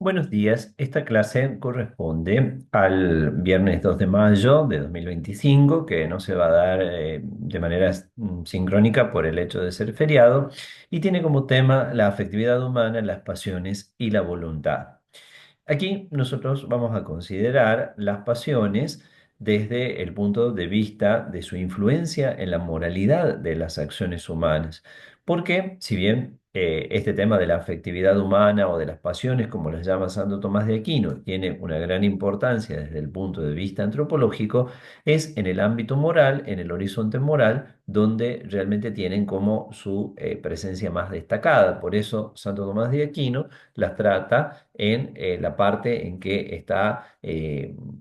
Buenos días, esta clase corresponde al viernes 2 de mayo de 2025, que no se va a dar de manera sincrónica por el hecho de ser feriado, y tiene como tema la afectividad humana, las pasiones y la voluntad. Aquí nosotros vamos a considerar las pasiones desde el punto de vista de su influencia en la moralidad de las acciones humanas. Porque si bien este tema de la afectividad humana o de las pasiones, como las llama Santo Tomás de Aquino, tiene una gran importancia desde el punto de vista antropológico, es en el ámbito moral, en el horizonte moral, donde realmente tienen como su presencia más destacada. Por eso Santo Tomás de Aquino las trata en la parte en que está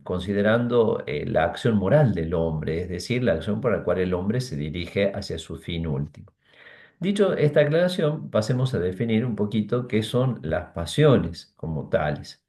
considerando la acción moral del hombre, es decir, la acción por la cual el hombre se dirige hacia su fin último. Dicho esta aclaración, pasemos a definir un poquito qué son las pasiones como tales.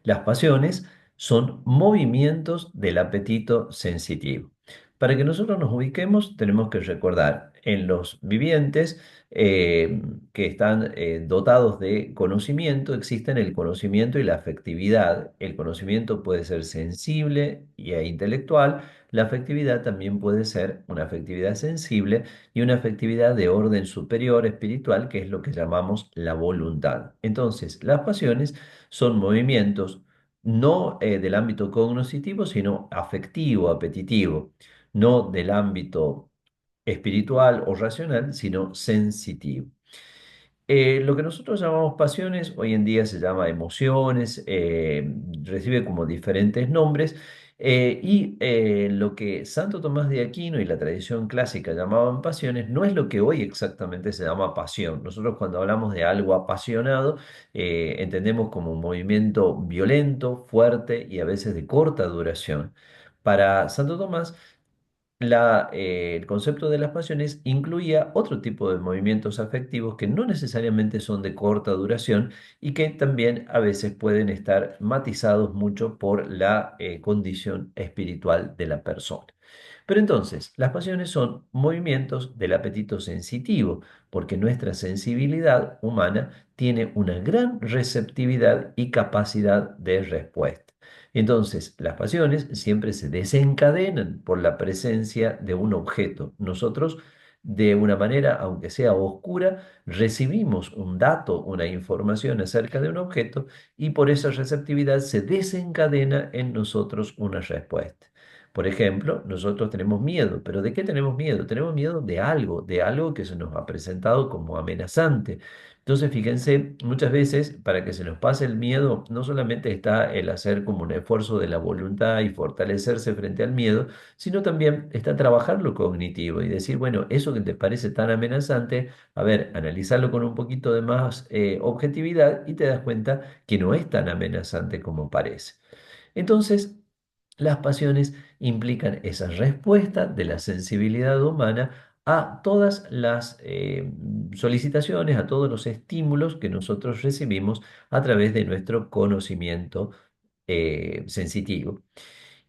Las pasiones son movimientos del apetito sensitivo. Para que nosotros nos ubiquemos, tenemos que recordar en los vivientes que están dotados de conocimiento, existen el conocimiento y la afectividad. El conocimiento puede ser sensible e intelectual, la afectividad también puede ser una afectividad sensible y una afectividad de orden superior espiritual, que es lo que llamamos la voluntad. Entonces, las pasiones son movimientos no del ámbito cognoscitivo, sino afectivo, apetitivo, no del ámbito espiritual o racional, sino sensitivo. Lo que nosotros llamamos pasiones, hoy en día se llama emociones, recibe como diferentes nombres, lo que Santo Tomás de Aquino y la tradición clásica llamaban pasiones no es lo que hoy exactamente se llama pasión. Nosotros cuando hablamos de algo apasionado, entendemos como un movimiento violento, fuerte y a veces de corta duración. Para Santo Tomás, el concepto de las pasiones incluía otro tipo de movimientos afectivos que no necesariamente son de corta duración y que también a veces pueden estar matizados mucho por la condición espiritual de la persona. Pero entonces, las pasiones son movimientos del apetito sensitivo, porque nuestra sensibilidad humana tiene una gran receptividad y capacidad de respuesta. Entonces, las pasiones siempre se desencadenan por la presencia de un objeto. Nosotros, de una manera, aunque sea oscura, recibimos un dato, una información acerca de un objeto y por esa receptividad se desencadena en nosotros una respuesta. Por ejemplo, nosotros tenemos miedo, pero ¿de qué tenemos miedo? Tenemos miedo de algo que se nos ha presentado como amenazante. Entonces, fíjense, muchas veces para que se nos pase el miedo, no solamente está el hacer como un esfuerzo de la voluntad y fortalecerse frente al miedo, sino también está trabajar lo cognitivo y decir, bueno, eso que te parece tan amenazante, a ver, analizarlo con un poquito de más objetividad y te das cuenta que no es tan amenazante como parece. Entonces, las pasiones implican esa respuesta de la sensibilidad humana a todas las solicitaciones, a todos los estímulos que nosotros recibimos a través de nuestro conocimiento sensitivo.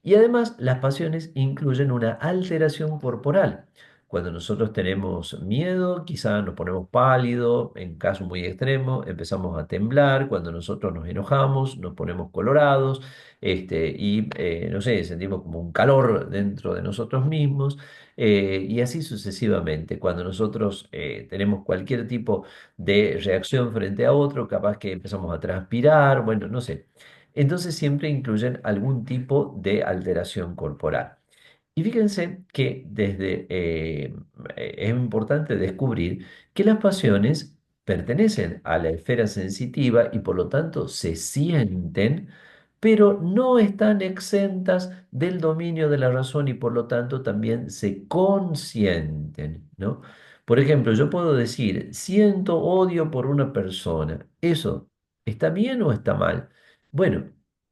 Y además, las pasiones incluyen una alteración corporal. Cuando nosotros tenemos miedo, quizá nos ponemos pálido, en caso muy extremo, empezamos a temblar. Cuando nosotros nos enojamos, nos ponemos colorados, no sé, sentimos como un calor dentro de nosotros mismos, y así sucesivamente. Cuando nosotros tenemos cualquier tipo de reacción frente a otro, capaz que empezamos a transpirar, bueno, no sé. Entonces siempre incluyen algún tipo de alteración corporal. Y fíjense que es importante descubrir que las pasiones pertenecen a la esfera sensitiva y por lo tanto se sienten, pero no están exentas del dominio de la razón y por lo tanto también se consienten, ¿no? Por ejemplo, yo puedo decir, siento odio por una persona. ¿Eso está bien o está mal? Bueno,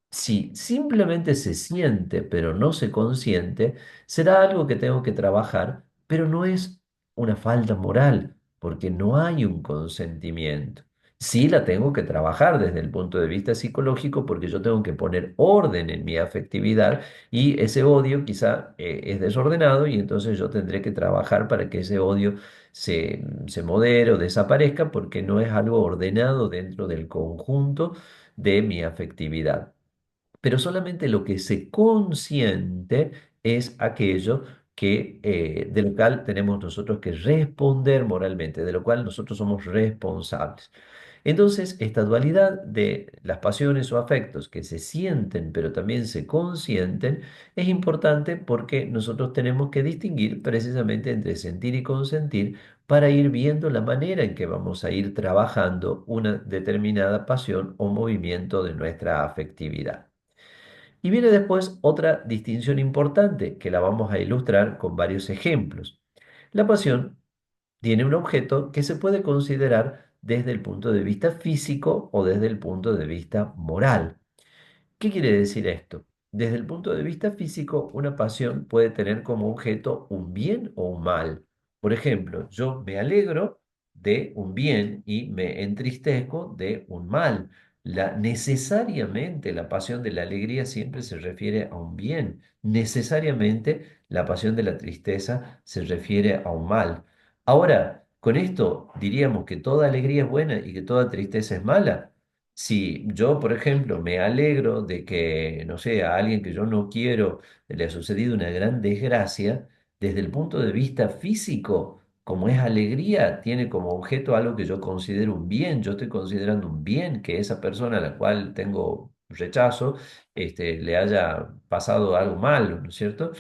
si simplemente se siente pero no se consiente, será algo que tengo que trabajar, pero no es una falta moral, porque no hay un consentimiento. Sí la tengo que trabajar desde el punto de vista psicológico porque yo tengo que poner orden en mi afectividad y ese odio quizá es desordenado y entonces yo tendré que trabajar para que ese odio se modere o desaparezca porque no es algo ordenado dentro del conjunto de mi afectividad. Pero solamente lo que se consiente es aquello de lo cual tenemos nosotros que responder moralmente, de lo cual nosotros somos responsables. Entonces, esta dualidad de las pasiones o afectos que se sienten pero también se consienten es importante porque nosotros tenemos que distinguir precisamente entre sentir y consentir para ir viendo la manera en que vamos a ir trabajando una determinada pasión o movimiento de nuestra afectividad. Y viene después otra distinción importante que la vamos a ilustrar con varios ejemplos. La pasión tiene un objeto que se puede considerar desde el punto de vista físico o desde el punto de vista moral. ¿Qué quiere decir esto? Desde el punto de vista físico, una pasión puede tener como objeto un bien o un mal. Por ejemplo, yo me alegro de un bien y me entristezco de un mal. Necesariamente la pasión de la alegría siempre se refiere a un bien. Necesariamente la pasión de la tristeza se refiere a un mal. Ahora, con esto diríamos que toda alegría es buena y que toda tristeza es mala. Si yo, por ejemplo, me alegro de que, no sé, a alguien que yo no quiero le ha sucedido una gran desgracia, desde el punto de vista físico, como es alegría, tiene como objeto algo que yo considero un bien. Yo estoy considerando un bien que esa persona a la cual tengo rechazo, le haya pasado algo malo, ¿no es cierto?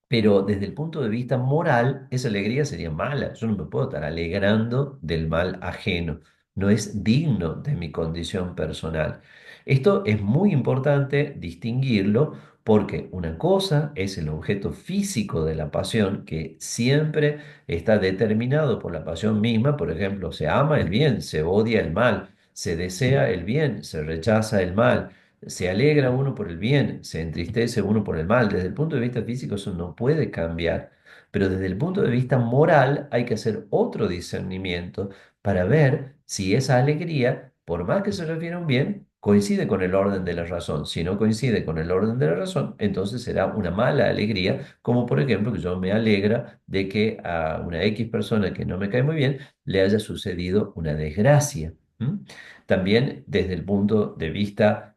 Pero desde el punto de vista moral, esa alegría sería mala. Yo no me puedo estar alegrando del mal ajeno. No es digno de mi condición personal. Esto es muy importante distinguirlo porque una cosa es el objeto físico de la pasión que siempre está determinado por la pasión misma. Por ejemplo, se ama el bien, se odia el mal, se desea el bien, se rechaza el mal. Se alegra uno por el bien, se entristece uno por el mal. Desde el punto de vista físico eso no puede cambiar, pero desde el punto de vista moral hay que hacer otro discernimiento para ver si esa alegría, por más que se refiera a un bien, coincide con el orden de la razón. Si no coincide con el orden de la razón, entonces será una mala alegría, como por ejemplo que yo me alegra de que a una X persona que no me cae muy bien le haya sucedido una desgracia. ¿M? También desde el punto de vista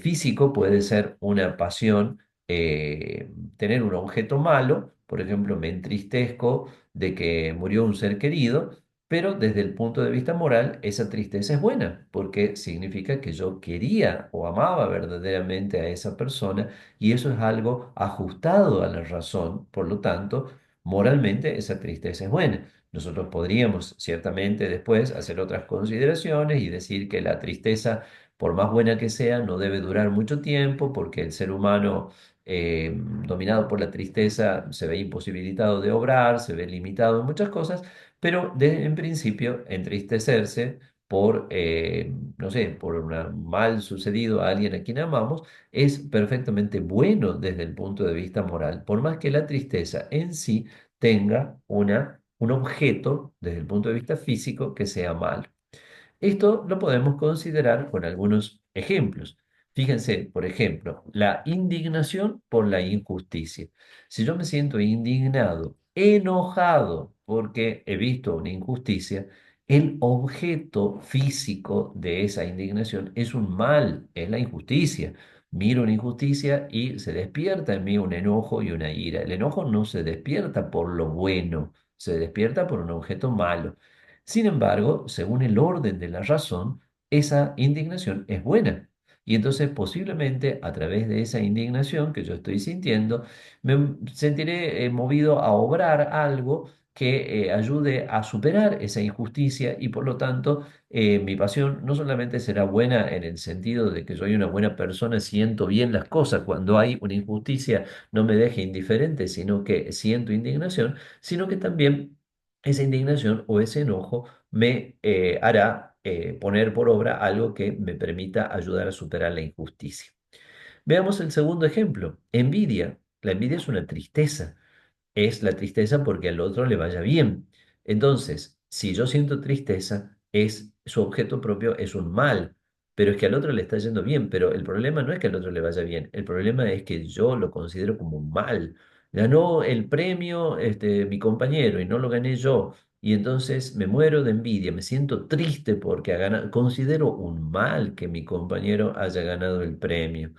físico puede ser una pasión, tener un objeto malo, por ejemplo, me entristezco de que murió un ser querido, pero desde el punto de vista moral, esa tristeza es buena, porque significa que yo quería o amaba verdaderamente a esa persona y eso es algo ajustado a la razón, por lo tanto, moralmente esa tristeza es buena. Nosotros podríamos ciertamente después hacer otras consideraciones y decir que la tristeza, por más buena que sea, no debe durar mucho tiempo porque el ser humano dominado por la tristeza se ve imposibilitado de obrar, se ve limitado en muchas cosas, pero en principio entristecerse por, no sé, por un mal sucedido a alguien a quien amamos es perfectamente bueno desde el punto de vista moral, por más que la tristeza en sí tenga un objeto desde el punto de vista físico que sea malo. Esto lo podemos considerar con algunos ejemplos. Fíjense, por ejemplo, la indignación por la injusticia. Si yo me siento indignado, enojado porque he visto una injusticia, el objeto físico de esa indignación es un mal, es la injusticia. Miro una injusticia y se despierta en mí un enojo y una ira. El enojo no se despierta por lo bueno, se despierta por un objeto malo. Sin embargo, según el orden de la razón, esa indignación es buena. Y entonces posiblemente a través de esa indignación que yo estoy sintiendo, me sentiré movido a obrar algo que ayude a superar esa injusticia y por lo tanto mi pasión no solamente será buena en el sentido de que soy una buena persona, siento bien las cosas, cuando hay una injusticia no me deje indiferente, sino que siento indignación, sino que también esa indignación o ese enojo me hará poner por obra algo que me permita ayudar a superar la injusticia. Veamos el segundo ejemplo, envidia. La envidia es una tristeza, es la tristeza porque al otro le vaya bien. Entonces, si yo siento tristeza, su objeto propio es un mal, pero es que al otro le está yendo bien, pero el problema no es que al otro le vaya bien, el problema es que yo lo considero como un mal. Ganó el premio mi compañero y no lo gané yo. Y entonces me muero de envidia, me siento triste porque ha ganado, considero un mal que mi compañero haya ganado el premio.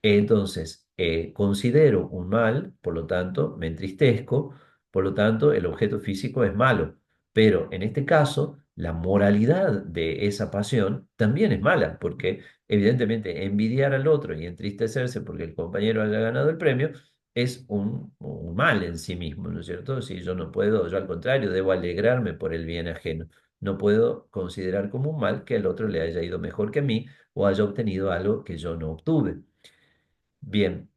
Entonces, considero un mal, por lo tanto, me entristezco, por lo tanto, el objeto físico es malo. Pero en este caso, la moralidad de esa pasión también es mala, porque evidentemente envidiar al otro y entristecerse porque el compañero haya ganado el premio es un mal en sí mismo, ¿no es cierto? Si yo no puedo, yo al contrario, debo alegrarme por el bien ajeno. No puedo considerar como un mal que al otro le haya ido mejor que a mí o haya obtenido algo que yo no obtuve. Bien,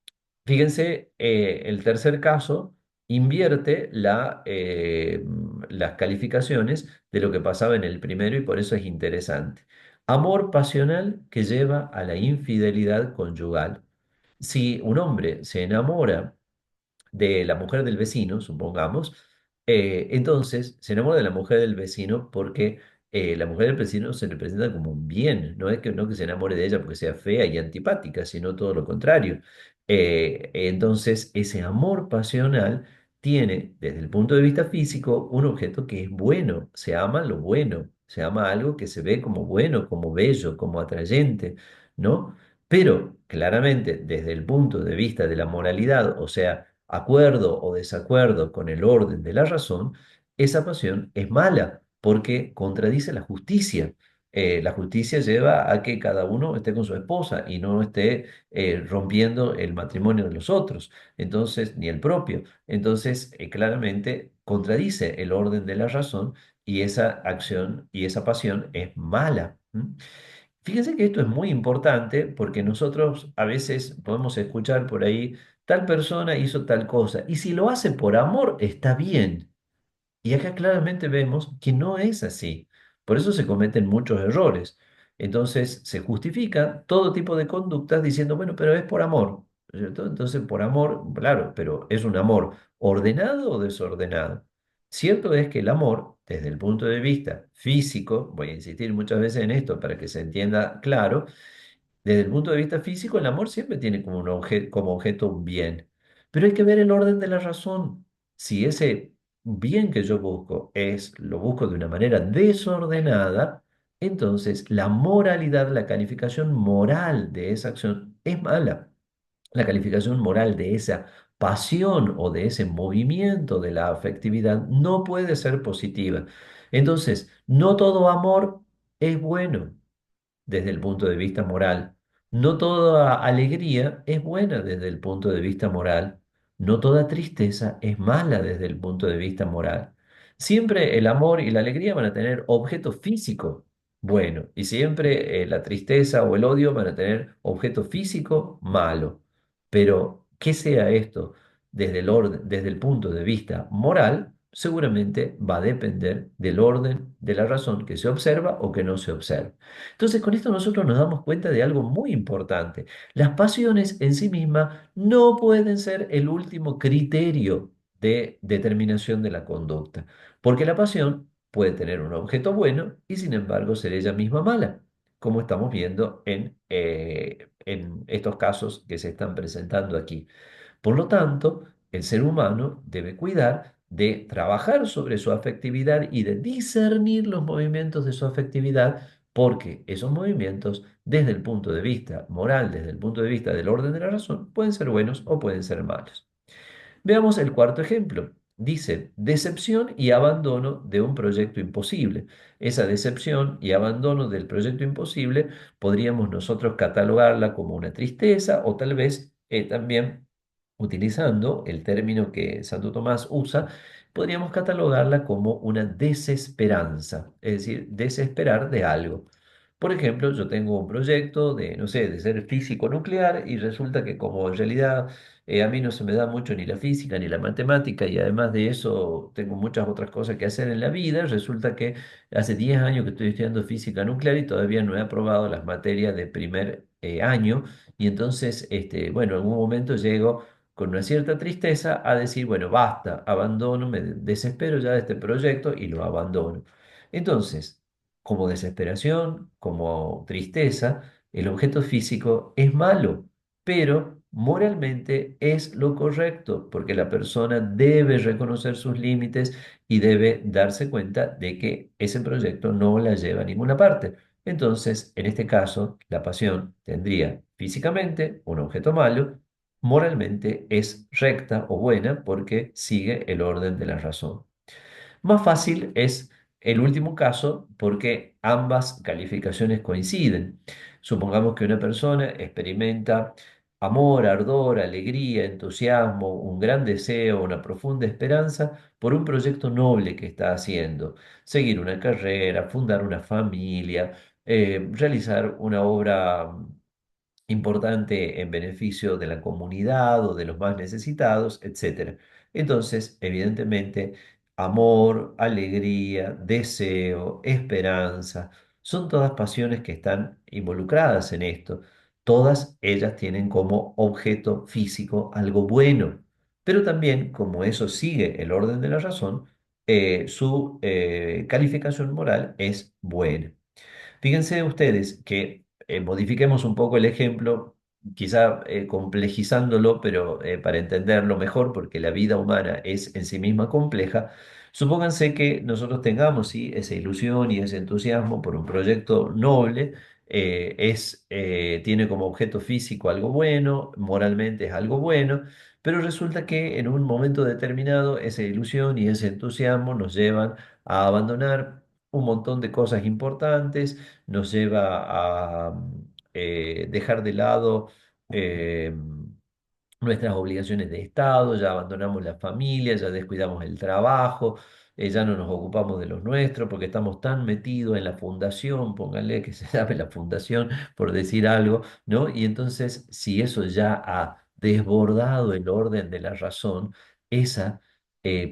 fíjense, el tercer caso invierte las calificaciones de lo que pasaba en el primero y por eso es interesante. Amor pasional que lleva a la infidelidad conyugal. Si un hombre se enamora de la mujer del vecino, supongamos, entonces se enamora de la mujer del vecino porque la mujer del vecino se le presenta como un bien, no que se enamore de ella porque sea fea y antipática, sino todo lo contrario. Entonces, ese amor pasional tiene, desde el punto de vista físico, un objeto que es bueno, se ama lo bueno, se ama algo que se ve como bueno, como bello, como atrayente, ¿no? Pero claramente desde el punto de vista de la moralidad, o sea, acuerdo o desacuerdo con el orden de la razón, esa pasión es mala porque contradice la justicia. La justicia lleva a que cada uno esté con su esposa y no esté rompiendo el matrimonio de los otros, entonces, ni el propio. Entonces, claramente contradice el orden de la razón y esa acción y esa pasión es mala. ¿M? Fíjense que esto es muy importante porque nosotros a veces podemos escuchar por ahí, tal persona hizo tal cosa, y si lo hace por amor, está bien. Y acá claramente vemos que no es así. Por eso se cometen muchos errores. Entonces se justifica todo tipo de conductas diciendo, bueno, pero es por amor, ¿no es cierto? Entonces, por amor, claro, pero ¿es un amor ordenado o desordenado? Cierto es que el amor, desde el punto de vista físico, voy a insistir muchas veces en esto para que se entienda claro, desde el punto de vista físico, el amor siempre tiene como objeto un bien, pero hay que ver el orden de la razón. Si ese bien que yo busco lo busco de una manera desordenada, entonces la moralidad, la calificación moral de esa acción es mala. La calificación moral de esa pasión o de ese movimiento de la afectividad no puede ser positiva. Entonces, no todo amor es bueno desde el punto de vista moral. No toda alegría es buena desde el punto de vista moral. No toda tristeza es mala desde el punto de vista moral. Siempre el amor y la alegría van a tener objeto físico bueno y siempre la tristeza o el odio van a tener objeto físico malo. Pero que sea esto desde el orden, desde el punto de vista moral, seguramente va a depender del orden de la razón que se observa o que no se observa. Entonces, con esto nosotros nos damos cuenta de algo muy importante. Las pasiones en sí mismas no pueden ser el último criterio de determinación de la conducta, porque la pasión puede tener un objeto bueno y sin embargo ser ella misma mala, como estamos viendo en estos casos que se están presentando aquí. Por lo tanto, el ser humano debe cuidar de trabajar sobre su afectividad y de discernir los movimientos de su afectividad, porque esos movimientos, desde el punto de vista moral, desde el punto de vista del orden de la razón, pueden ser buenos o pueden ser malos. Veamos el cuarto ejemplo. Dice, decepción y abandono de un proyecto imposible. Esa decepción y abandono del proyecto imposible podríamos nosotros catalogarla como una tristeza o tal vez también, utilizando el término que Santo Tomás usa, podríamos catalogarla como una desesperanza, es decir, desesperar de algo. Por ejemplo, yo tengo un proyecto de, no sé, de ser físico nuclear y resulta que como en realidad a mí no se me da mucho ni la física ni la matemática y además de eso tengo muchas otras cosas que hacer en la vida. Resulta que hace 10 años que estoy estudiando física nuclear y todavía no he aprobado las materias de primer año. Y entonces, bueno, en algún momento llego con una cierta tristeza a decir, bueno, basta, abandono, me desespero ya de este proyecto y lo abandono. Entonces, como desesperación, como tristeza, el objeto físico es malo, pero moralmente es lo correcto, porque la persona debe reconocer sus límites y debe darse cuenta de que ese proyecto no la lleva a ninguna parte. Entonces, en este caso, la pasión tendría físicamente un objeto malo, moralmente es recta o buena porque sigue el orden de la razón. Más fácil es el último caso porque ambas calificaciones coinciden. Supongamos que una persona experimenta amor, ardor, alegría, entusiasmo, un gran deseo, una profunda esperanza por un proyecto noble que está haciendo. Seguir una carrera, fundar una familia, realizar una obra importante en beneficio de la comunidad o de los más necesitados, etcétera. Entonces, evidentemente, amor, alegría, deseo, esperanza, son todas pasiones que están involucradas en esto. Todas ellas tienen como objeto físico algo bueno, pero también, como eso sigue el orden de la razón, su calificación moral es buena. Fíjense ustedes que modifiquemos un poco el ejemplo, quizá complejizándolo, pero para entenderlo mejor, porque la vida humana es en sí misma compleja. Supónganse que nosotros tengamos ¿sí? esa ilusión y ese entusiasmo por un proyecto noble, tiene como objeto físico algo bueno, moralmente es algo bueno, pero resulta que en un momento determinado esa ilusión y ese entusiasmo nos llevan a abandonar un montón de cosas importantes, nos lleva a dejar de lado eh, nuestras obligaciones de Estado, ya abandonamos la familia, ya descuidamos el trabajo, ya no nos ocupamos de los nuestros porque estamos tan metidos en la fundación, pónganle que se llame la fundación por decir algo, ¿no? Y entonces, si eso ya ha desbordado el orden de la razón, esa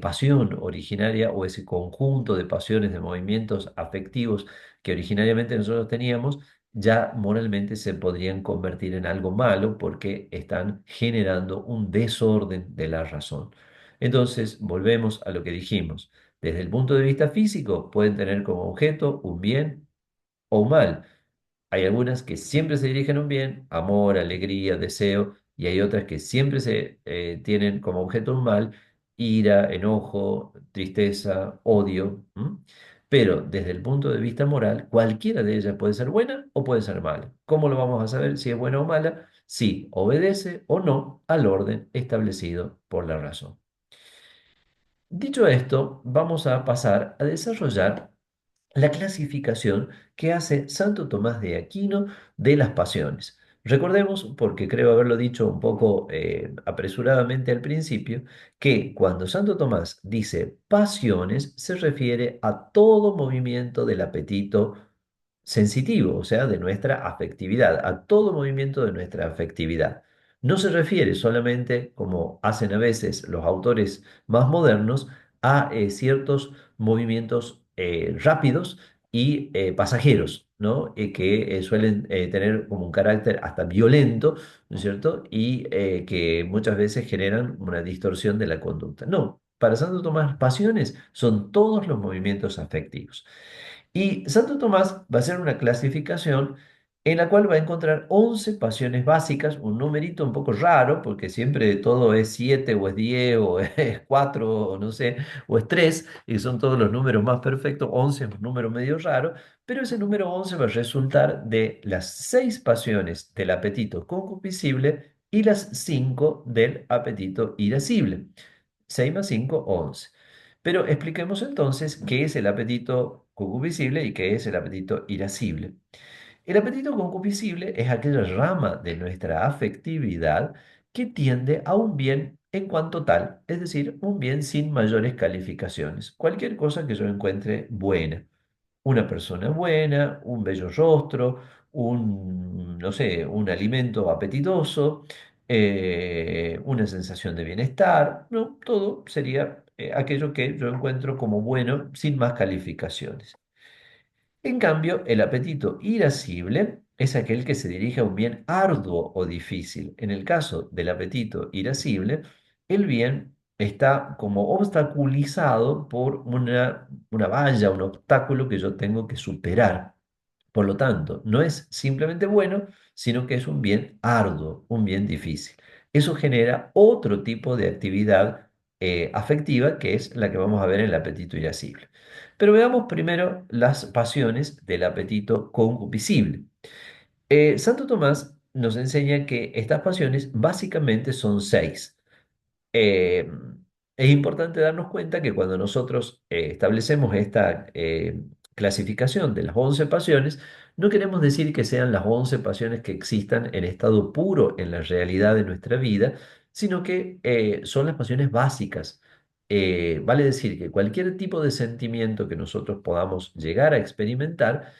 pasión originaria o ese conjunto de pasiones, de movimientos afectivos que originariamente nosotros teníamos, ya moralmente se podrían convertir en algo malo porque están generando un desorden de la razón. Entonces, volvemos a lo que dijimos. Desde el punto de vista físico, pueden tener como objeto un bien o un mal. Hay algunas que siempre se dirigen a un bien, amor, alegría, deseo, y hay otras que siempre se tienen como objeto un mal, ira, enojo, tristeza, odio. ¿M? Pero desde el punto de vista moral, cualquiera de ellas puede ser buena o puede ser mala. ¿Cómo lo vamos a saber si es buena o mala? Si obedece o no al orden establecido por la razón. Dicho esto, vamos a pasar a desarrollar la clasificación que hace Santo Tomás de Aquino de las pasiones. Recordemos, porque creo haberlo dicho un poco apresuradamente al principio, que cuando Santo Tomás dice pasiones, se refiere a todo movimiento del apetito sensitivo, o sea, de nuestra afectividad, a todo movimiento de nuestra afectividad. No se refiere solamente, como hacen a veces los autores más modernos, a ciertos movimientos rápidos y pasajeros, ¿no? Que suelen tener como un carácter hasta violento, ¿no es cierto? Y que muchas veces generan una distorsión de la conducta. No, para Santo Tomás, pasiones son todos los movimientos afectivos. Y Santo Tomás va a hacer una clasificación en la cual va a encontrar 11 pasiones básicas, un numerito un poco raro, porque siempre todo es 7 o es 10 o es 4 o no sé, o es 3 y son todos los números más perfectos. 11 es un número medio raro, pero ese número 11 va a resultar de las 6 pasiones del apetito concupiscible y las 5 del apetito irascible. 6 más 5, 11. Pero expliquemos entonces qué es el apetito concupiscible y qué es el apetito irascible. El apetito concupiscible es aquella rama de nuestra afectividad que tiende a un bien en cuanto tal, es decir, un bien sin mayores calificaciones, cualquier cosa que yo encuentre buena. Una persona buena, un bello rostro, no sé, un alimento apetitoso, una sensación de bienestar, ¿no? Todo sería aquello que yo encuentro como bueno sin más calificaciones. En cambio, el apetito irascible es aquel que se dirige a un bien arduo o difícil. En el caso del apetito irascible, el bien está como obstaculizado por una valla, un obstáculo que yo tengo que superar. Por lo tanto, no es simplemente bueno, sino que es un bien arduo, un bien difícil. Eso genera otro tipo de actividad afectiva, que es la que vamos a ver en el apetito irascible. Pero veamos primero las pasiones del apetito concupiscible. Santo Tomás nos enseña que estas pasiones básicamente son seis. Eh, es importante darnos cuenta que cuando nosotros establecemos esta clasificación de las 11 pasiones, no queremos decir que sean las 11 pasiones que existan en estado puro en la realidad de nuestra vida, sino que son las pasiones básicas. Vale decir que cualquier tipo de sentimiento que nosotros podamos llegar a experimentar,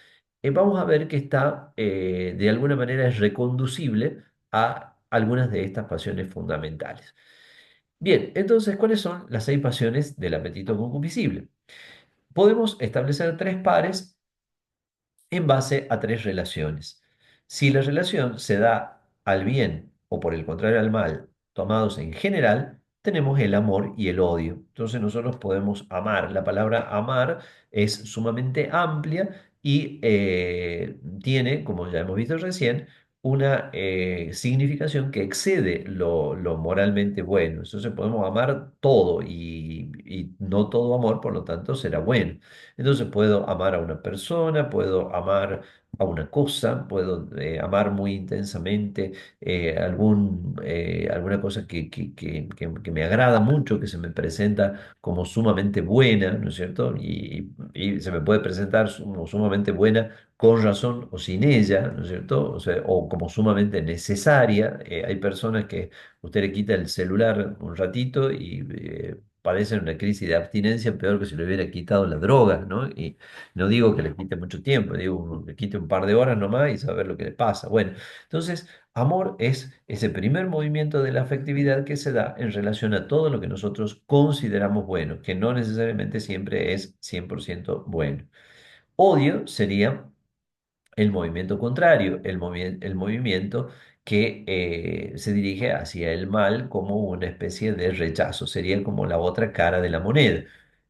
vamos a ver que está de alguna manera es reconducible a algunas de estas pasiones fundamentales. Bien, entonces, ¿cuáles son las seis pasiones del apetito concupiscible? Podemos establecer tres pares en base a tres relaciones. Si la relación se da al bien o por el contrario al mal, tomados en general, tenemos el amor y el odio. Entonces nosotros podemos amar. La palabra amar es sumamente amplia y tiene, como ya hemos visto recién, una significación que excede lo moralmente bueno. Entonces podemos amar todo y no todo amor, por lo tanto, será bueno. Entonces puedo amar a una persona, puedo amar a una cosa, puedo amar muy intensamente alguna cosa que me agrada mucho, que se me presenta como sumamente buena, ¿no es cierto? Y se me puede presentar como sumamente buena con razón o sin ella, ¿no es cierto? O sea, o como sumamente necesaria. Hay personas que usted le quita el celular un ratito y padecen una crisis de abstinencia peor que si le hubiera quitado la droga, ¿no? Y no digo que le quite mucho tiempo, digo le quite un par de horas nomás y saber lo que le pasa. Bueno, entonces, amor es ese primer movimiento de la afectividad que se da en relación a todo lo que nosotros consideramos bueno, que no necesariamente siempre es 100% bueno. Odio sería el movimiento contrario, el movimiento que se dirige hacia el mal como una especie de rechazo, sería como la otra cara de la moneda.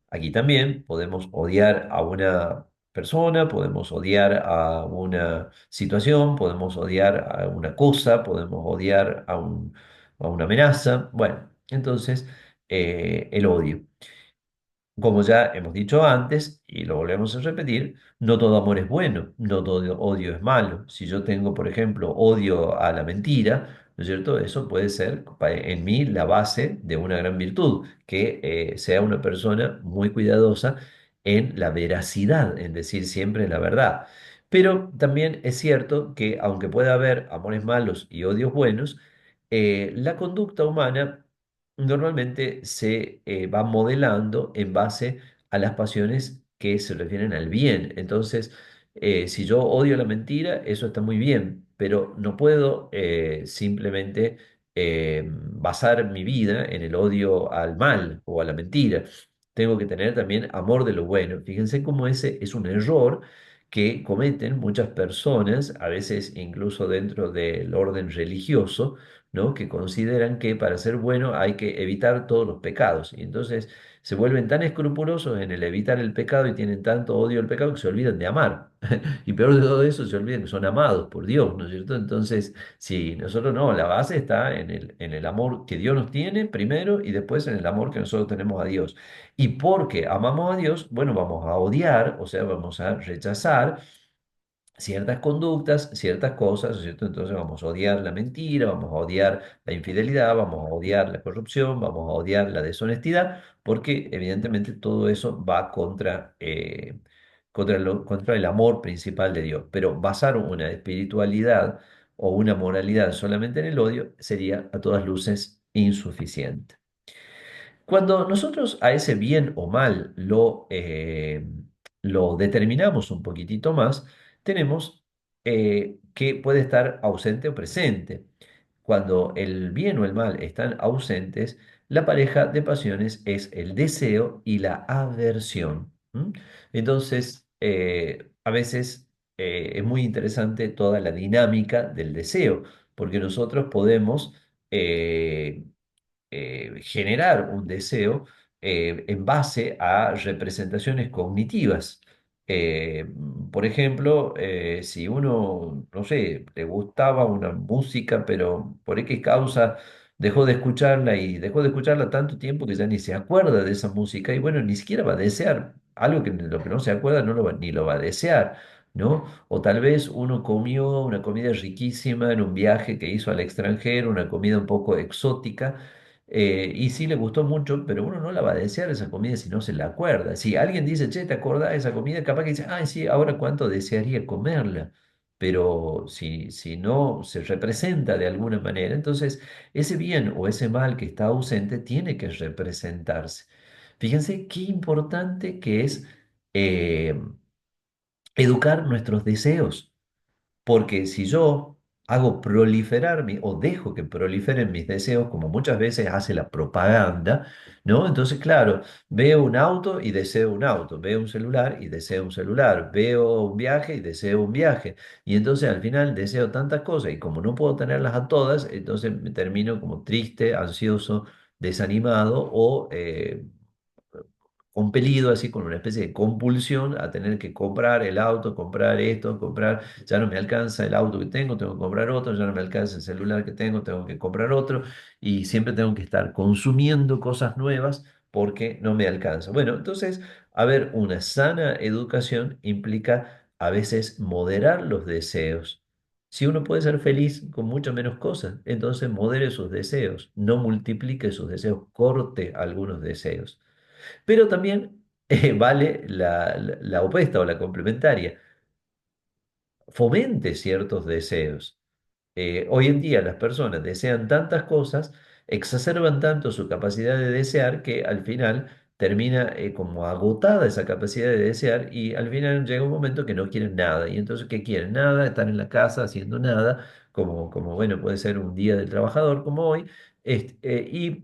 Aquí también podemos odiar a una persona, podemos odiar a una situación, podemos odiar a una cosa, podemos odiar a una amenaza. Bueno, entonces el odio. Como ya hemos dicho antes, y lo volvemos a repetir, no todo amor es bueno, no todo odio es malo. Si yo tengo, por ejemplo, odio a la mentira, ¿no es cierto? Eso puede ser en mí la base de una gran virtud, que sea una persona muy cuidadosa en la veracidad, en decir siempre la verdad. Pero también es cierto que aunque pueda haber amores malos y odios buenos, la conducta humana normalmente se va modelando en base a las pasiones que se refieren al bien. Entonces, si yo odio la mentira, eso está muy bien, pero no puedo simplemente basar mi vida en el odio al mal o a la mentira. Tengo que tener también amor de lo bueno. Fíjense cómo ese es un error que cometen muchas personas, a veces incluso dentro del orden religioso, ¿no? Que consideran que para ser bueno hay que evitar todos los pecados. Y entonces se vuelven tan escrupulosos en el evitar el pecado y tienen tanto odio al pecado que se olvidan de amar. Y peor de todo eso, se olvidan que son amados por Dios, ¿no es cierto? Entonces, si nosotros no, la base está en el amor que Dios nos tiene primero y después en el amor que nosotros tenemos a Dios. Y porque amamos a Dios, bueno, vamos a odiar, o sea, vamos a rechazar ciertas conductas, ciertas cosas, ¿cierto? Entonces vamos a odiar la mentira, vamos a odiar la infidelidad, vamos a odiar la corrupción, vamos a odiar la deshonestidad, porque evidentemente todo eso va contra el amor principal de Dios. Pero basar una espiritualidad o una moralidad solamente en el odio sería a todas luces insuficiente. Cuando nosotros a ese bien o mal lo determinamos un poquitito más, tenemos que puede estar ausente o presente. Cuando el bien o el mal están ausentes, la pareja de pasiones es el deseo y la aversión. ¿M? Entonces, a veces es muy interesante toda la dinámica del deseo, porque nosotros podemos generar un deseo en base a representaciones cognitivas. Eh, por ejemplo, si uno, no sé, le gustaba una música, pero por X causa dejó de escucharla y dejó de escucharla tanto tiempo que ya ni se acuerda de esa música y bueno, ni siquiera va a desear algo que de lo que no se acuerda, no lo va, ni lo va a desear, ¿no? O tal vez uno comió una comida riquísima en un viaje que hizo al extranjero, una comida un poco exótica, y sí le gustó mucho, pero uno no la va a desear esa comida si no se la acuerda. Si alguien dice, che, ¿te acordás de esa comida? Capaz que dice, ay, sí, ahora cuánto desearía comerla. Pero si no se representa de alguna manera, entonces ese bien o ese mal que está ausente tiene que representarse. Fíjense qué importante que es eh, educar nuestros deseos. Porque si yo hago proliferar o dejo que proliferen mis deseos, como muchas veces hace la propaganda, ¿no? Entonces, claro, veo un auto y deseo un auto, veo un celular y deseo un celular, veo un viaje y deseo un viaje. Y entonces al final deseo tantas cosas y como no puedo tenerlas a todas, entonces me termino como triste, ansioso, desanimado o compelido así con una especie de compulsión a tener que comprar el auto, comprar esto, comprar, ya no me alcanza el auto que tengo que comprar otro, ya no me alcanza el celular que tengo que comprar otro y siempre tengo que estar consumiendo cosas nuevas porque no me alcanza. Bueno, entonces, a ver, una sana educación implica a veces moderar los deseos. Si uno puede ser feliz con mucho menos cosas, entonces modere sus deseos, no multiplique sus deseos, corte algunos deseos. Pero también vale la opuesta o la complementaria. Fomente ciertos deseos. Hoy en día las personas desean tantas cosas, exacerban tanto su capacidad de desear que al final termina como agotada esa capacidad de desear y al final llega un momento que no quieren nada. Y entonces, ¿qué quieren? Nada, están en la casa haciendo nada, como bueno, puede ser un día del trabajador como hoy, y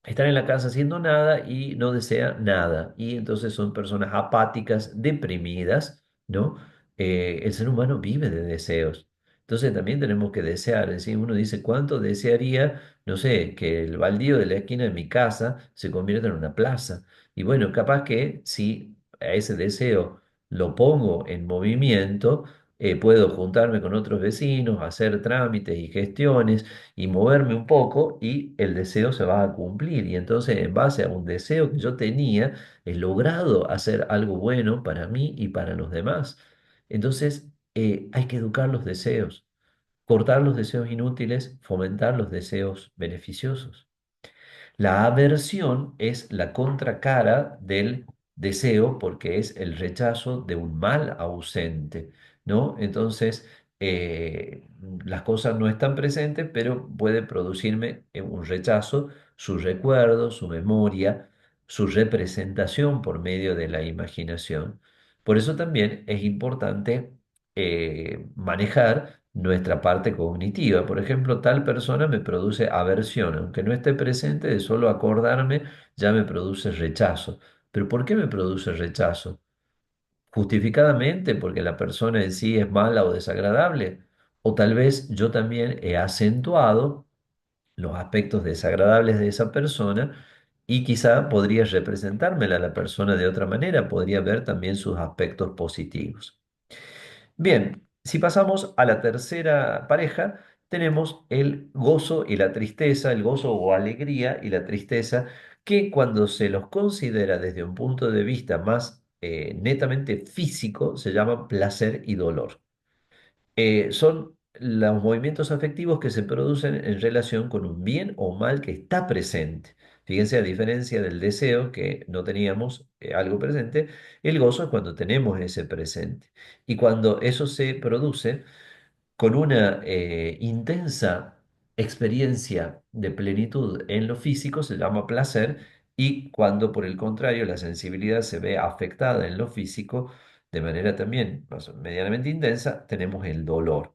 están en la casa haciendo nada y no desean nada. Y entonces son personas apáticas, deprimidas, ¿no? El ser humano vive de deseos. Entonces también tenemos que desear. Es decir, uno dice, ¿cuánto desearía, no sé, que el baldío de la esquina de mi casa se convierta en una plaza? Y bueno, capaz que si a ese deseo lo pongo en movimiento, puedo juntarme con otros vecinos, hacer trámites y gestiones y moverme un poco y el deseo se va a cumplir. Y entonces, en base a un deseo que yo tenía, he logrado hacer algo bueno para mí y para los demás. Entonces, hay que educar los deseos, cortar los deseos inútiles, fomentar los deseos beneficiosos. La aversión es la contracara del deseo porque es el rechazo de un mal ausente, ¿no? Entonces, las cosas no están presentes, pero puede producirme un rechazo, su recuerdo, su memoria, su representación por medio de la imaginación. Por eso también es importante manejar nuestra parte cognitiva. Por ejemplo, tal persona me produce aversión, aunque no esté presente, de solo acordarme ya me produce rechazo. ¿Pero por qué me produce rechazo? ¿Justificadamente porque la persona en sí es mala o desagradable? O tal vez yo también he acentuado los aspectos desagradables de esa persona y quizá podría representármela a la persona de otra manera, podría ver también sus aspectos positivos. Bien, si pasamos a la tercera pareja, tenemos el gozo y la tristeza, el gozo o alegría y la tristeza, que cuando se los considera desde un punto de vista más netamente físico, se llaman placer y dolor. Son los movimientos afectivos que se producen en relación con un bien o mal que está presente. Fíjense, a diferencia del deseo, que no teníamos algo presente, el gozo es cuando tenemos ese presente. Y cuando eso se produce con una intensa experiencia de plenitud en lo físico, se llama placer, y cuando por el contrario la sensibilidad se ve afectada en lo físico, de manera también medianamente intensa, tenemos el dolor.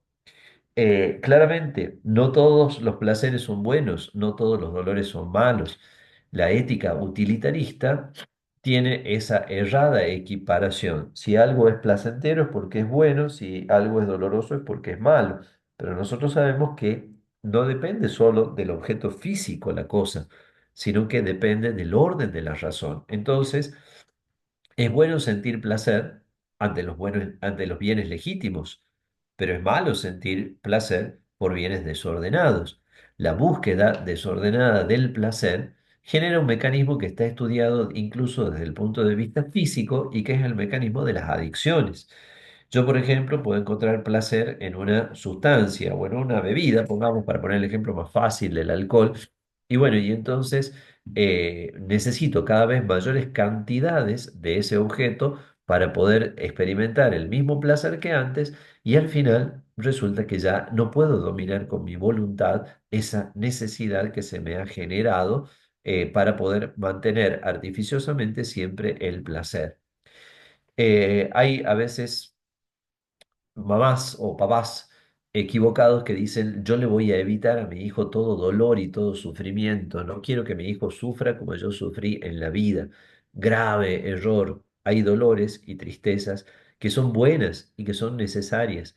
Claramente, no todos los placeres son buenos, no todos los dolores son malos. La ética utilitarista tiene esa errada equiparación. Si algo es placentero es porque es bueno, si algo es doloroso es porque es malo. Pero nosotros sabemos que no depende solo del objeto físico la cosa. sino que depende del orden de la razón. Entonces, es bueno sentir placer ante los bienes legítimos, pero es malo sentir placer por bienes desordenados. La búsqueda desordenada del placer genera un mecanismo que está estudiado incluso desde el punto de vista físico y que es el mecanismo de las adicciones. Yo, por ejemplo, puedo encontrar placer en una sustancia o en una bebida, pongamos para poner el ejemplo más fácil, el alcohol. Y bueno, y entonces necesito cada vez mayores cantidades de ese objeto para poder experimentar el mismo placer que antes y al final resulta que ya no puedo dominar con mi voluntad esa necesidad que se me ha generado para poder mantener artificiosamente siempre el placer. Hay a veces mamás o papás equivocados que dicen, yo le voy a evitar a mi hijo todo dolor y todo sufrimiento, no quiero que mi hijo sufra como yo sufrí en la vida. Grave error. Hay dolores y tristezas que son buenas y que son necesarias.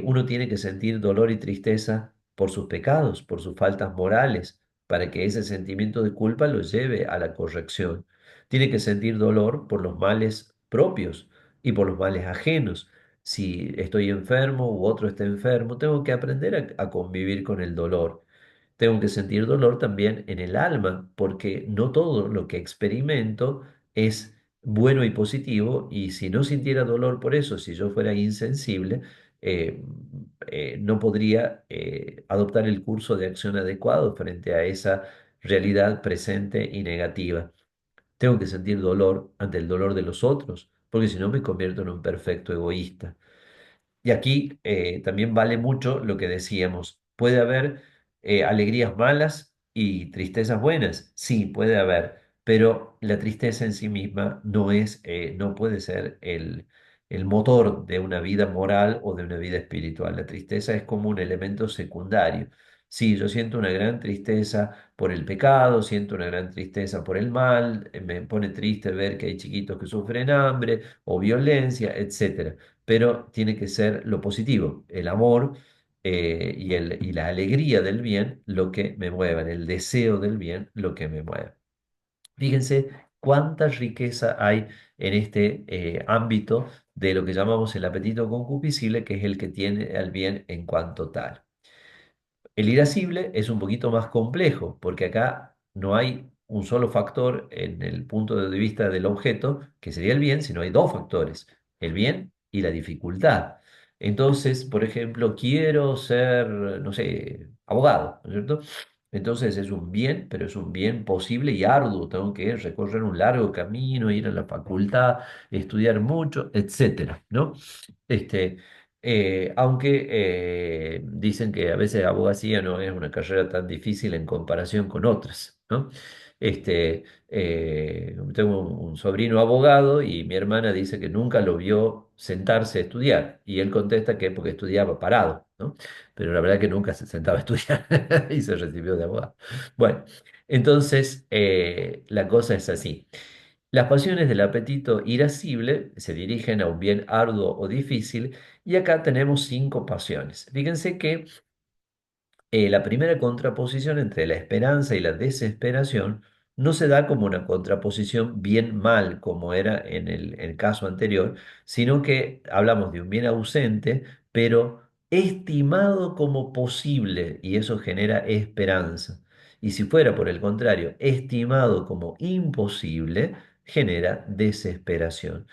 Uno tiene que sentir dolor y tristeza por sus pecados, por sus faltas morales, para que ese sentimiento de culpa lo lleve a la corrección. Tiene que sentir dolor por los males propios y por los males ajenos. Si estoy enfermo u otro está enfermo, tengo que aprender a convivir con el dolor. Tengo que sentir dolor también en el alma, porque no todo lo que experimento es bueno y positivo, y si no sintiera dolor por eso, si yo fuera insensible, eh, no podría adoptar el curso de acción adecuado frente a esa realidad presente y negativa. Tengo que sentir dolor ante el dolor de los otros, porque si no me convierto en un perfecto egoísta. Y aquí también vale mucho lo que decíamos. Puede haber alegrías malas y tristezas buenas. Sí, puede haber, pero la tristeza en sí misma no puede ser el motor de una vida moral o de una vida espiritual. La tristeza es como un elemento secundario. Sí, yo siento una gran tristeza por el pecado, siento una gran tristeza por el mal, me pone triste ver que hay chiquitos que sufren hambre o violencia, etcétera, pero tiene que ser lo positivo, el amor y la alegría del bien lo que me muevan, el deseo del bien lo que me mueva. Fíjense cuánta riqueza hay en este ámbito de lo que llamamos el apetito concupiscible, que es el que tiene al bien en cuanto tal. El irascible es un poquito más complejo, porque acá no hay un solo factor en el punto de vista del objeto, que sería el bien, sino hay dos factores, el bien y la dificultad. Entonces, por ejemplo, quiero ser, no sé, abogado, ¿no es cierto? Entonces es un bien, pero es un bien posible y arduo. Tengo que recorrer un largo camino, ir a la facultad, estudiar mucho, etcétera, ¿no? Este, aunque dicen que a veces abogacía no es una carrera tan difícil en comparación con otras, ¿no? Tengo un sobrino abogado y mi hermana dice que nunca lo vio sentarse a estudiar y él contesta que porque estudiaba parado, ¿no? Pero la verdad que nunca se sentaba a estudiar y se recibió de abogado. Bueno, entonces la cosa es así. Las pasiones del apetito irascible se dirigen a un bien arduo o difícil y acá tenemos cinco pasiones. Fíjense que la primera contraposición entre la esperanza y la desesperación no se da como una contraposición bien-mal, como era en el caso anterior, sino que hablamos de un bien ausente, pero estimado como posible, y eso genera esperanza. Y si fuera por el contrario, estimado como imposible, genera desesperación.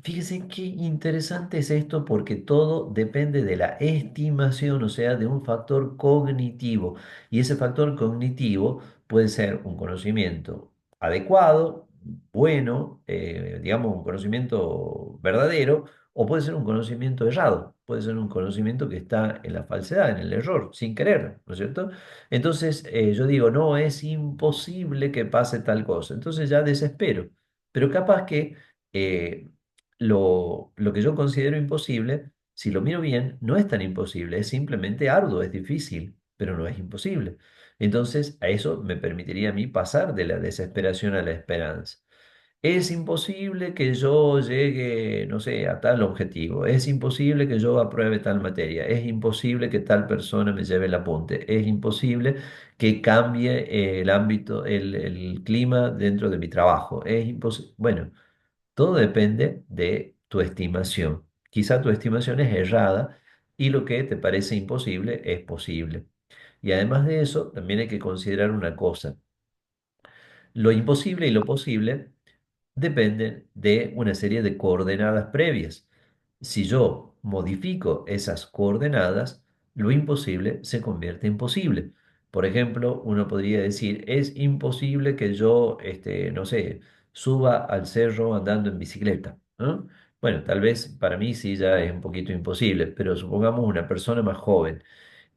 Fíjese qué interesante es esto porque todo depende de la estimación, o sea, de un factor cognitivo. Y ese factor cognitivo puede ser un conocimiento adecuado, bueno, digamos un conocimiento verdadero, o puede ser un conocimiento errado, puede ser un conocimiento que está en la falsedad, en el error, sin querer, ¿no es cierto? Entonces yo digo, no, es imposible que pase tal cosa. Entonces ya desespero. Pero capaz que eh, lo que yo considero imposible, si lo miro bien, no es tan imposible, es simplemente arduo, es difícil, pero no es imposible. Entonces, a eso me permitiría a mí pasar de la desesperación a la esperanza. Es imposible que yo llegue, no sé, a tal objetivo. Es imposible que yo apruebe tal materia. Es imposible que tal persona me lleve el apunte. Es imposible que cambie el ámbito, el clima dentro de mi trabajo. Es imposible. Bueno, todo depende de tu estimación. Quizá tu estimación es errada y lo que te parece imposible es posible. Y además de eso, también hay que considerar una cosa. Lo imposible y lo posible dependen de una serie de coordenadas previas. Si yo modifico esas coordenadas, lo imposible se convierte en posible. Por ejemplo, uno podría decir, es imposible que yo, no sé, suba al cerro andando en bicicleta, ¿no? Bueno, tal vez para mí sí ya es un poquito imposible, pero supongamos una persona más joven,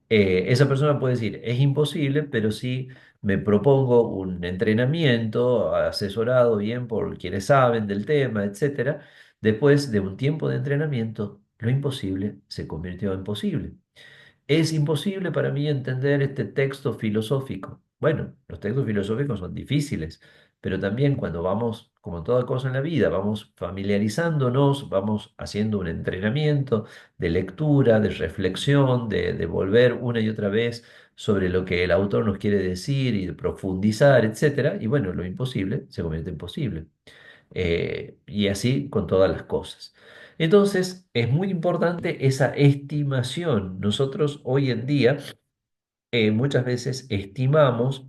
esa persona puede decir, es imposible, pero si me propongo un entrenamiento asesorado bien por quienes saben del tema, etcétera, después de un tiempo de entrenamiento, lo imposible se convirtió en posible. Es imposible para mí entender este texto filosófico. Bueno, los textos filosóficos son difíciles, pero también cuando vamos, como toda cosa en la vida, vamos familiarizándonos, vamos haciendo un entrenamiento de lectura, de reflexión, de volver una y otra vez sobre lo que el autor nos quiere decir y de profundizar, etcétera. Y bueno, lo imposible se convierte en posible. Y así con todas las cosas. Entonces, es muy importante esa estimación. Nosotros hoy en día muchas veces estimamos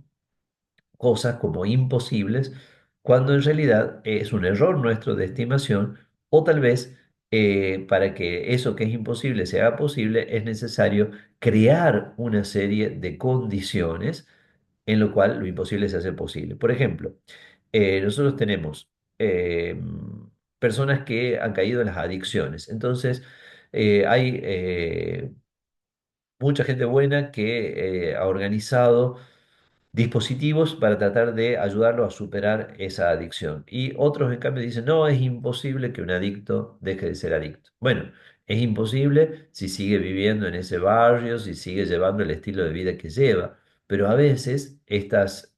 cosas como imposibles, cuando en realidad es un error nuestro de estimación, o tal vez para que eso que es imposible sea posible, es necesario crear una serie de condiciones en lo cual lo imposible se hace posible. Por ejemplo, nosotros tenemos personas que han caído en las adicciones. Entonces, hay mucha gente buena que ha organizado dispositivos para tratar de ayudarlo a superar esa adicción. Y otros, en cambio, dicen, no, es imposible que un adicto deje de ser adicto. Bueno, es imposible si sigue viviendo en ese barrio, si sigue llevando el estilo de vida que lleva. Pero a veces estas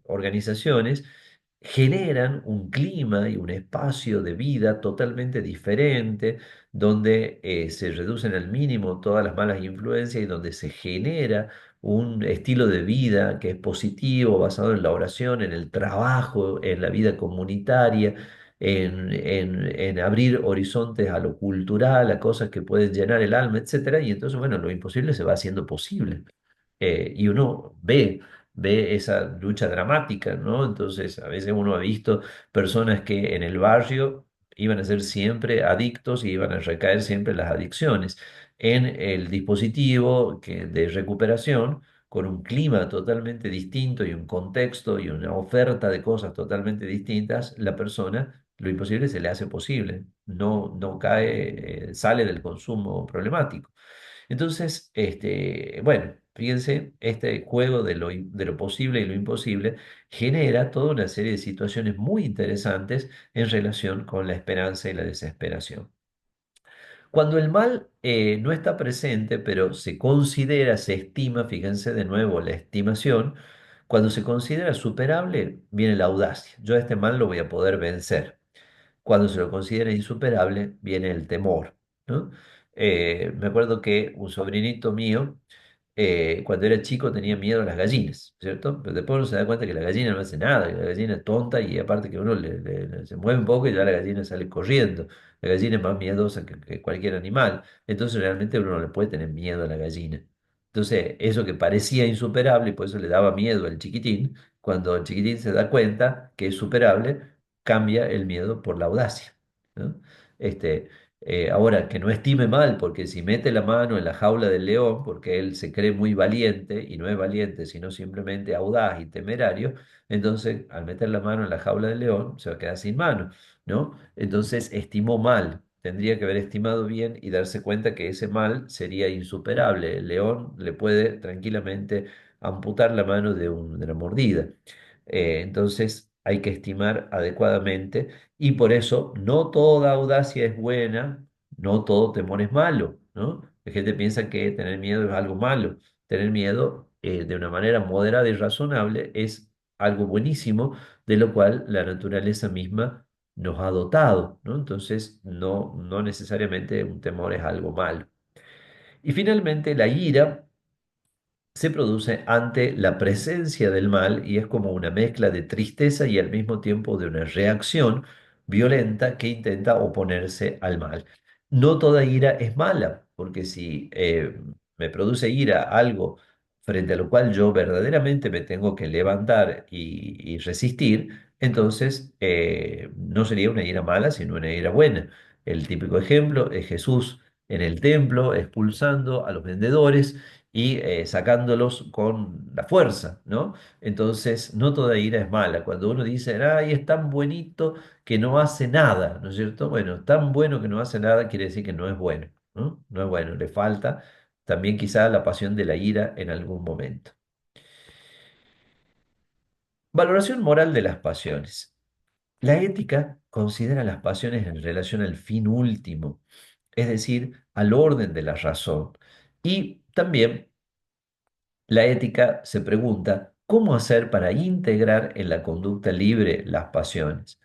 organizaciones generan un clima y un espacio de vida totalmente diferente, donde se reducen al mínimo todas las malas influencias y donde se genera un estilo de vida que es positivo, basado en la oración, en el trabajo, en la vida comunitaria, en abrir horizontes a lo cultural, a cosas que pueden llenar el alma, etcétera. Y entonces, bueno, lo imposible se va haciendo posible. Y uno ve esa lucha dramática, ¿no? Entonces, a veces uno ha visto personas que en el barrio iban a ser siempre adictos y iban a recaer siempre en las adicciones. En el dispositivo de recuperación, con un clima totalmente distinto y un contexto y una oferta de cosas totalmente distintas, la persona, lo imposible se le hace posible, no cae, sale del consumo problemático. Entonces, bueno, fíjense, este juego de lo posible y lo imposible genera toda una serie de situaciones muy interesantes en relación con la esperanza y la desesperación. Cuando el mal no está presente, pero se considera, se estima, fíjense de nuevo la estimación, cuando se considera superable, viene la audacia. Yo a este mal lo voy a poder vencer. Cuando se lo considera insuperable, viene el temor, ¿no? Me acuerdo que un sobrinito mío, cuando era chico, tenía miedo a las gallinas, ¿cierto? Pero después uno se da cuenta que la gallina no hace nada, que la gallina es tonta y aparte que uno se mueve un poco y ya la gallina sale corriendo. La gallina es más miedosa que cualquier animal. Entonces realmente uno no le puede tener miedo a la gallina. Entonces, eso que parecía insuperable y por eso le daba miedo al chiquitín, cuando el chiquitín se da cuenta que es superable, cambia el miedo por la audacia, ¿no? Este, ahora, que no estime mal, porque si mete la mano en la jaula del león, porque él se cree muy valiente, y no es valiente, sino simplemente audaz y temerario, entonces al meter la mano en la jaula del león se va a quedar sin mano, ¿no? Entonces estimó mal. Tendría que haber estimado bien y darse cuenta que ese mal sería insuperable. El león le puede tranquilamente amputar la mano de una mordida. Entonces hay que estimar adecuadamente y por eso no toda audacia es buena, no todo temor es malo, ¿no? La gente piensa que tener miedo es algo malo. Tener miedo de una manera moderada y razonable es algo buenísimo de lo cual la naturaleza misma nos ha dotado, ¿no? Entonces, no necesariamente un temor es algo malo. Y finalmente, la ira se produce ante la presencia del mal y es como una mezcla de tristeza y al mismo tiempo de una reacción violenta que intenta oponerse al mal. No toda ira es mala, porque si me produce ira algo frente a lo cual yo verdaderamente me tengo que levantar y resistir, entonces no sería una ira mala, sino una ira buena. El típico ejemplo es Jesús en el templo expulsando a los vendedores y sacándolos con la fuerza, ¿no? Entonces, no toda ira es mala. Cuando uno dice, ay, es tan bonito que no hace nada, ¿no es cierto? Bueno, tan bueno que no hace nada quiere decir que no es bueno, ¿no? No es bueno, le falta también quizá la pasión de la ira en algún momento. Valoración moral de las pasiones. La ética considera las pasiones en relación al fin último, es decir, al orden de la razón. Y también la ética se pregunta, ¿cómo hacer para integrar en la conducta libre las pasiones?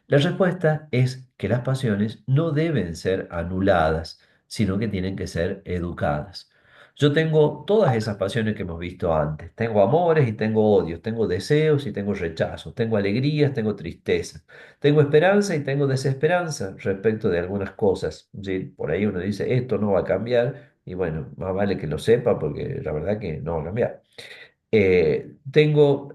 La respuesta es que las pasiones no deben ser anuladas, sino que tienen que ser educadas. Yo tengo todas esas pasiones que hemos visto antes. Tengo amores y tengo odios, tengo deseos y tengo rechazos, tengo alegrías, tengo tristezas, tengo esperanza y tengo desesperanza respecto de algunas cosas. ¿Sí? Por ahí uno dice, esto no va a cambiar y bueno, más vale que lo sepa porque la verdad que no va a cambiar. Tengo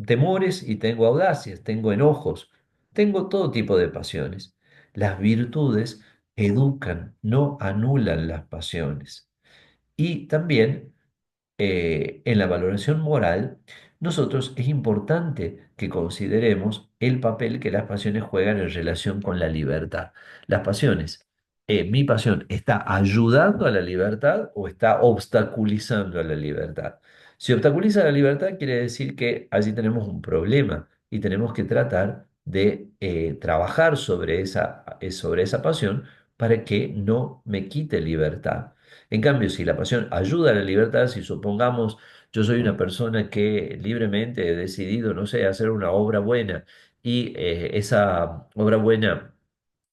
temores y tengo audacias, tengo enojos, tengo todo tipo de pasiones. Las virtudes educan, no anulan las pasiones. Y también en la valoración moral, nosotros es importante que consideremos el papel que las pasiones juegan en relación con la libertad. Las pasiones, mi pasión, ¿está ayudando a la libertad o está obstaculizando a la libertad? Si obstaculiza la libertad, quiere decir que allí tenemos un problema y tenemos que tratar de trabajar sobre esa pasión para que no me quite libertad. En cambio, si la pasión ayuda a la libertad, si supongamos yo soy una persona que libremente he decidido, no sé, hacer una obra buena y esa obra buena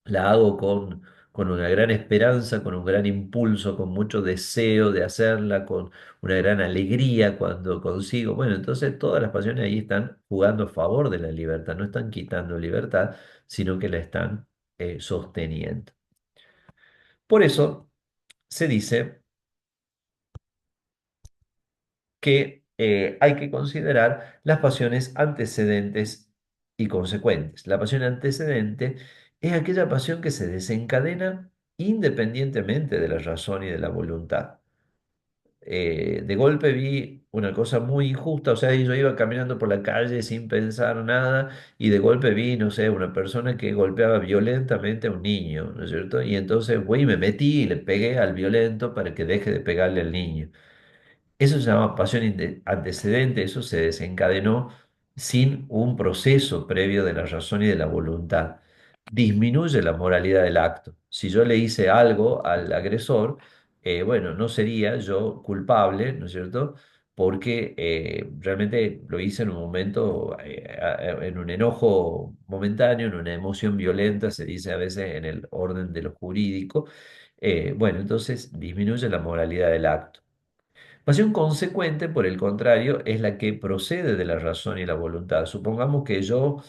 la hago con una gran esperanza, con un gran impulso, con mucho deseo de hacerla, con una gran alegría cuando consigo. Bueno, entonces todas las pasiones ahí están jugando a favor de la libertad, no están quitando libertad, sino que la están sosteniendo. Por eso se dice que hay que considerar las pasiones antecedentes y consecuentes. La pasión antecedente es aquella pasión que se desencadena independientemente de la razón y de la voluntad. De golpe vi una cosa muy injusta, o sea, yo iba caminando por la calle sin pensar nada y de golpe vi, no sé, una persona que golpeaba violentamente a un niño, ¿no es cierto? Y entonces, güey, me metí y le pegué al violento para que deje de pegarle al niño. Eso se llama pasión antecedente, eso se desencadenó sin un proceso previo de la razón y de la voluntad. Disminuye la moralidad del acto. Si yo le hice algo al agresor, bueno, no sería yo culpable, ¿no es cierto? Porque realmente lo hice en un momento, en un enojo momentáneo, en una emoción violenta, se dice a veces en el orden de lo jurídico. Bueno, entonces disminuye la moralidad del acto. Pasión consecuente, por el contrario, es la que procede de la razón y la voluntad. Supongamos que yo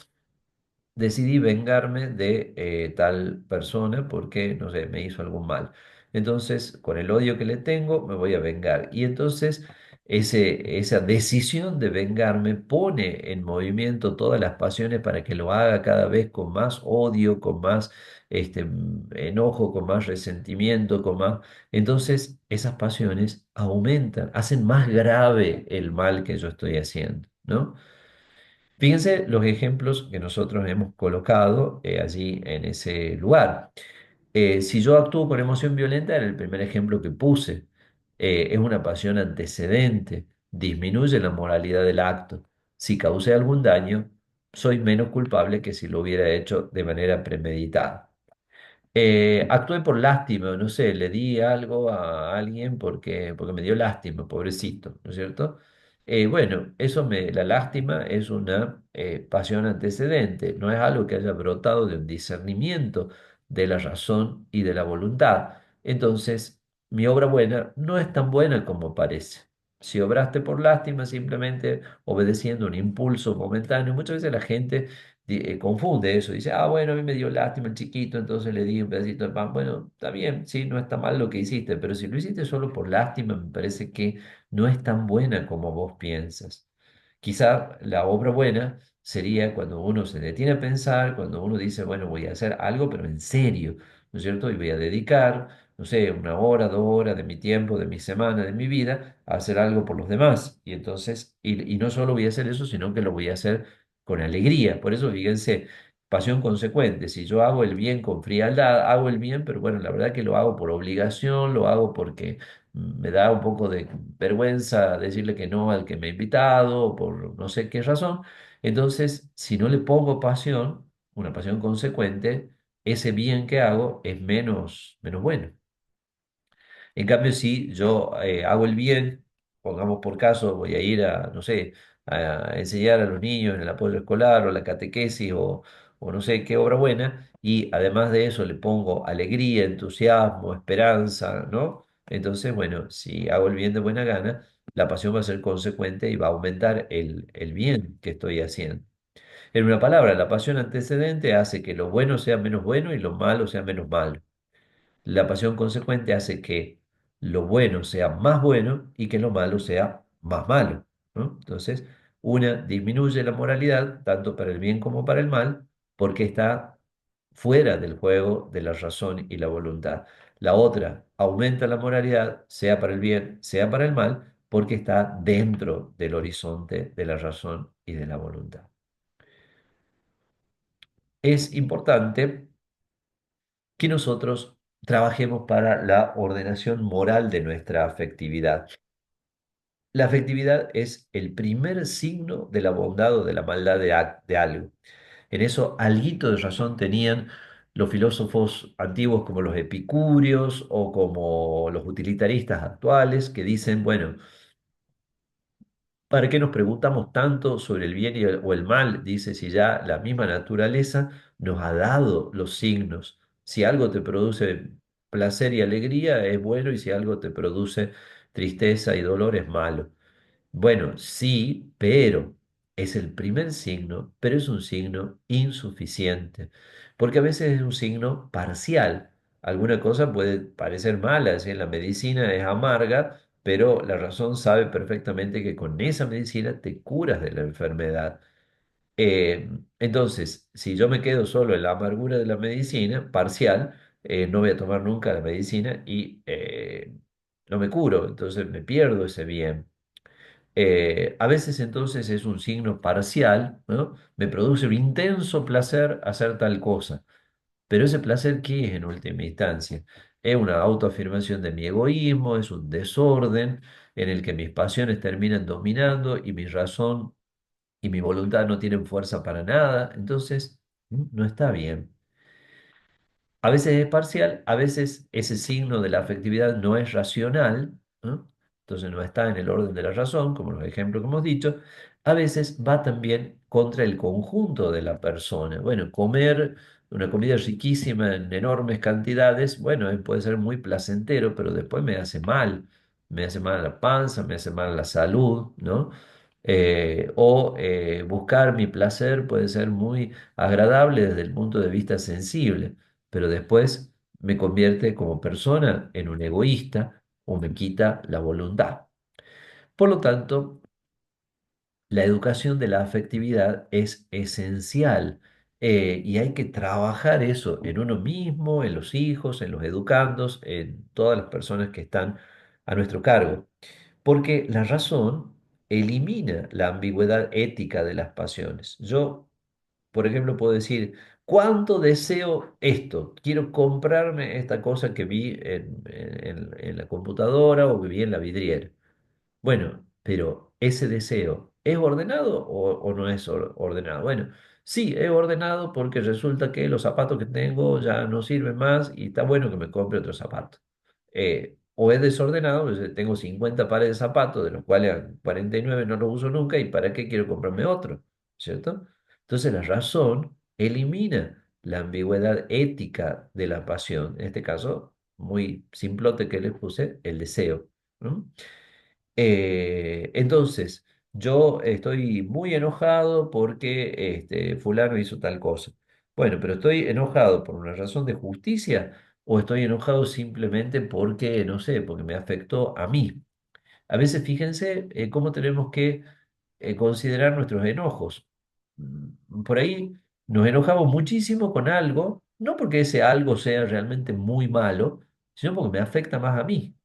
decidí vengarme de tal persona porque, no sé, me hizo algún mal. Entonces, con el odio que le tengo, me voy a vengar. Y entonces, esa decisión de vengarme pone en movimiento todas las pasiones para que lo haga cada vez con más odio, con más enojo, con más resentimiento, con más... Entonces, esas pasiones aumentan, hacen más grave el mal que yo estoy haciendo, ¿no? Fíjense los ejemplos que nosotros hemos colocado allí en ese lugar. Si yo actúo con emoción violenta, era el primer ejemplo que puse. Es una pasión antecedente, disminuye la moralidad del acto. Si causé algún daño, soy menos culpable que si lo hubiera hecho de manera premeditada. Actué por lástima, no sé, le di algo a alguien porque me dio lástima, pobrecito, ¿no es cierto? Bueno, la lástima es una pasión antecedente, no es algo que haya brotado de un discernimiento de la razón y de la voluntad. Entonces, mi obra buena no es tan buena como parece. Si obraste por lástima, simplemente obedeciendo un impulso momentáneo, muchas veces la gente confunde eso, dice, ah, bueno, a mí me dio lástima el chiquito, entonces le di un pedacito de pan. Bueno, está bien, sí, no está mal lo que hiciste, pero si lo hiciste solo por lástima, me parece que no es tan buena como vos piensas. Quizá la obra buena sería cuando uno se detiene a pensar, cuando uno dice, bueno, voy a hacer algo, pero en serio, ¿no es cierto? Y voy a dedicar, no sé, 1 hora, 2 horas de mi tiempo, de mi semana, de mi vida, a hacer algo por los demás. Y entonces, y no solo voy a hacer eso, sino que lo voy a hacer con alegría. Por eso, fíjense, pasión consecuente. Si yo hago el bien con frialdad, hago el bien, pero bueno, la verdad que lo hago por obligación, lo hago porque me da un poco de vergüenza decirle que no al que me ha invitado, por no sé qué razón. Entonces, si no le pongo pasión, una pasión consecuente, ese bien que hago es menos bueno. En cambio, si yo hago el bien, pongamos por caso, voy a ir a, no sé, a enseñar a los niños en el apoyo escolar o la catequesis o no sé qué obra buena, y además de eso le pongo alegría, entusiasmo, esperanza, ¿no? Entonces, bueno, si hago el bien de buena gana, la pasión va a ser consecuente y va a aumentar el bien que estoy haciendo. En una palabra, la pasión antecedente hace que lo bueno sea menos bueno y lo malo sea menos malo. La pasión consecuente hace que lo bueno sea más bueno y que lo malo sea más malo, ¿no? Entonces, una disminuye la moralidad, tanto para el bien como para el mal, porque está fuera del juego de la razón y la voluntad. La otra aumenta la moralidad, sea para el bien, sea para el mal, porque está dentro del horizonte de la razón y de la voluntad. Es importante que nosotros trabajemos para la ordenación moral de nuestra afectividad. La afectividad es el primer signo de la bondad o de la maldad de algo. En eso alguito de razón tenían los filósofos antiguos como los epicúreos o como los utilitaristas actuales que dicen, bueno, ¿para qué nos preguntamos tanto sobre el bien o el mal? Dice, si ya la misma naturaleza nos ha dado los signos. Si algo te produce placer y alegría, es bueno, y si algo te produce tristeza y dolor, es malo. Bueno, sí, pero es el primer signo, pero es un signo insuficiente, porque a veces es un signo parcial. Alguna cosa puede parecer mala, es decir, la medicina es amarga, pero la razón sabe perfectamente que con esa medicina te curas de la enfermedad. Eh, entonces, si yo me quedo solo en la amargura de la medicina parcial, no voy a tomar nunca la medicina y no me curo, entonces me pierdo ese bien. A veces entonces es un signo parcial, ¿no? Me produce un intenso placer hacer tal cosa, pero ese placer, ¿qué es en última instancia? Es una autoafirmación de mi egoísmo, es un desorden en el que mis pasiones terminan dominando y mi razón y mi voluntad no tienen fuerza para nada, entonces no está bien. A veces es parcial, a veces ese signo de la afectividad no es racional, ¿no? Entonces no está en el orden de la razón, como los ejemplos que hemos dicho. A veces va también contra el conjunto de la persona. Bueno, comer una comida riquísima en enormes cantidades, bueno, puede ser muy placentero, pero después me hace mal. Me hace mal a la panza, me hace mal a la salud, ¿no? Buscar mi placer puede ser muy agradable desde el punto de vista sensible, pero después me convierte como persona en un egoísta o me quita la voluntad. Por lo tanto, la educación de la afectividad es esencial, y hay que trabajar eso en uno mismo, en los hijos, en los educandos, en todas las personas que están a nuestro cargo, porque la razón elimina la ambigüedad ética de las pasiones. Yo, por ejemplo, puedo decir, ¿cuánto deseo esto? Quiero comprarme esta cosa que vi en la computadora o que vi en la vidriera. Bueno, pero ese deseo, ¿es ordenado o no es ordenado? Bueno, sí, es ordenado porque resulta que los zapatos que tengo ya no sirven más y está bueno que me compre otro zapato. o es desordenado, pues, tengo 50 pares de zapatos, de los cuales 49 no los uso nunca, ¿y para qué quiero comprarme otro? ¿Cierto? Entonces la razón elimina la ambigüedad ética de la pasión, en este caso, muy simplote que les puse, el deseo, ¿no? Entonces, yo estoy muy enojado porque fulano hizo tal cosa. Bueno, pero estoy enojado por una razón de justicia o estoy enojado simplemente porque, no sé, porque me afectó a mí. A veces fíjense cómo tenemos que considerar nuestros enojos. Por ahí nos enojamos muchísimo con algo, no porque ese algo sea realmente muy malo, sino porque me afecta más a mí,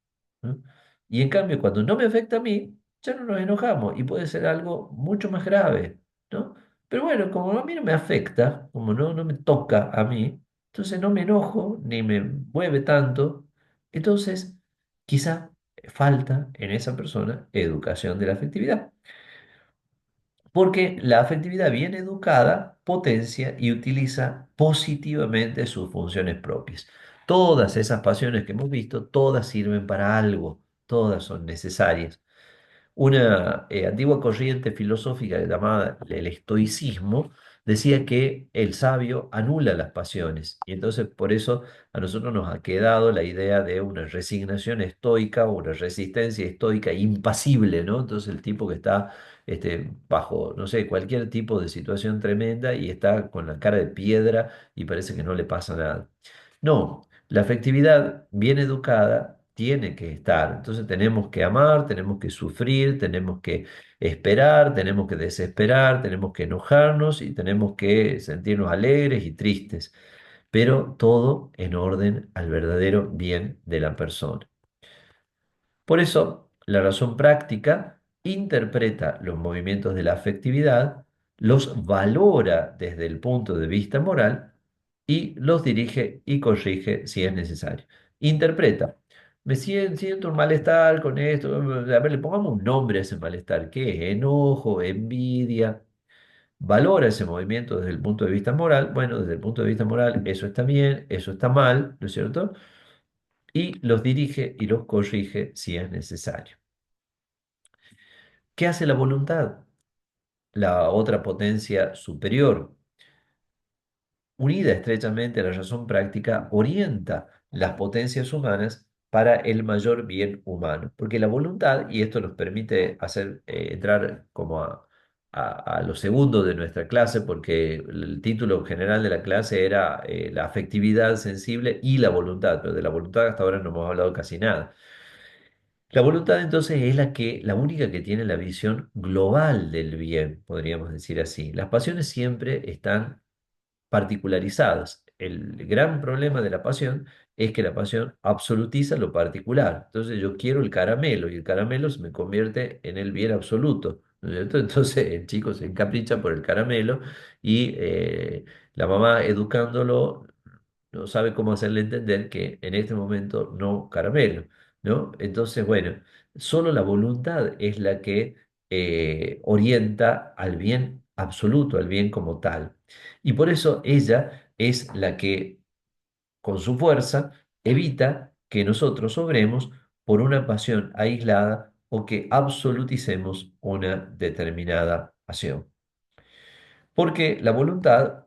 ¿no? Y en cambio, cuando no me afecta a mí, ya no nos enojamos y puede ser algo mucho más grave, ¿no? Pero bueno, como a mí no me afecta, como no me toca a mí, entonces no me enojo ni me mueve tanto. Entonces, quizá falta en esa persona educación de la afectividad. Porque la afectividad bien educada potencia y utiliza positivamente sus funciones propias. Todas esas pasiones que hemos visto, todas sirven para algo, todas son necesarias. Una antigua corriente filosófica llamada el estoicismo decía que el sabio anula las pasiones y entonces por eso a nosotros nos ha quedado la idea de una resignación estoica o una resistencia estoica impasible, ¿no? Entonces el tipo que está bajo, no sé, cualquier tipo de situación tremenda y está con la cara de piedra y parece que no le pasa nada. No, la afectividad bien educada tiene que estar. Entonces tenemos que amar, tenemos que sufrir, tenemos que esperar, tenemos que desesperar, tenemos que enojarnos y tenemos que sentirnos alegres y tristes, pero todo en orden al verdadero bien de la persona. Por eso, la razón práctica interpreta los movimientos de la afectividad, los valora desde el punto de vista moral y los dirige y corrige si es necesario. Interpreta. Siento un malestar con esto. A ver, le pongamos un nombre a ese malestar. ¿Qué es? Enojo, envidia. Valora ese movimiento desde el punto de vista moral. Bueno, desde el punto de vista moral, eso está bien, eso está mal, ¿no es cierto? Y los dirige y los corrige si es necesario. ¿Qué hace la voluntad? La otra potencia superior, unida estrechamente a la razón práctica, orienta las potencias humanas para el mayor bien humano. Porque la voluntad, y esto nos permite hacer entrar como a lo segundo de nuestra clase, porque el título general de la clase era la afectividad sensible y la voluntad, pero de la voluntad hasta ahora no hemos hablado casi nada. La voluntad entonces es la única que tiene la visión global del bien, podríamos decir así. Las pasiones siempre están particularizadas. El gran problema de la pasión es que la pasión absolutiza lo particular. Entonces yo quiero el caramelo y el caramelo se me convierte en el bien absoluto, ¿no es cierto? Entonces el chico se encapricha por el caramelo y la mamá educándolo no sabe cómo hacerle entender que en este momento no caramelo, ¿no? Entonces, bueno, solo la voluntad es la que orienta al bien absoluto, al bien como tal. Y por eso ella es la que, con su fuerza, evita que nosotros obremos por una pasión aislada o que absoluticemos una determinada pasión. Porque la voluntad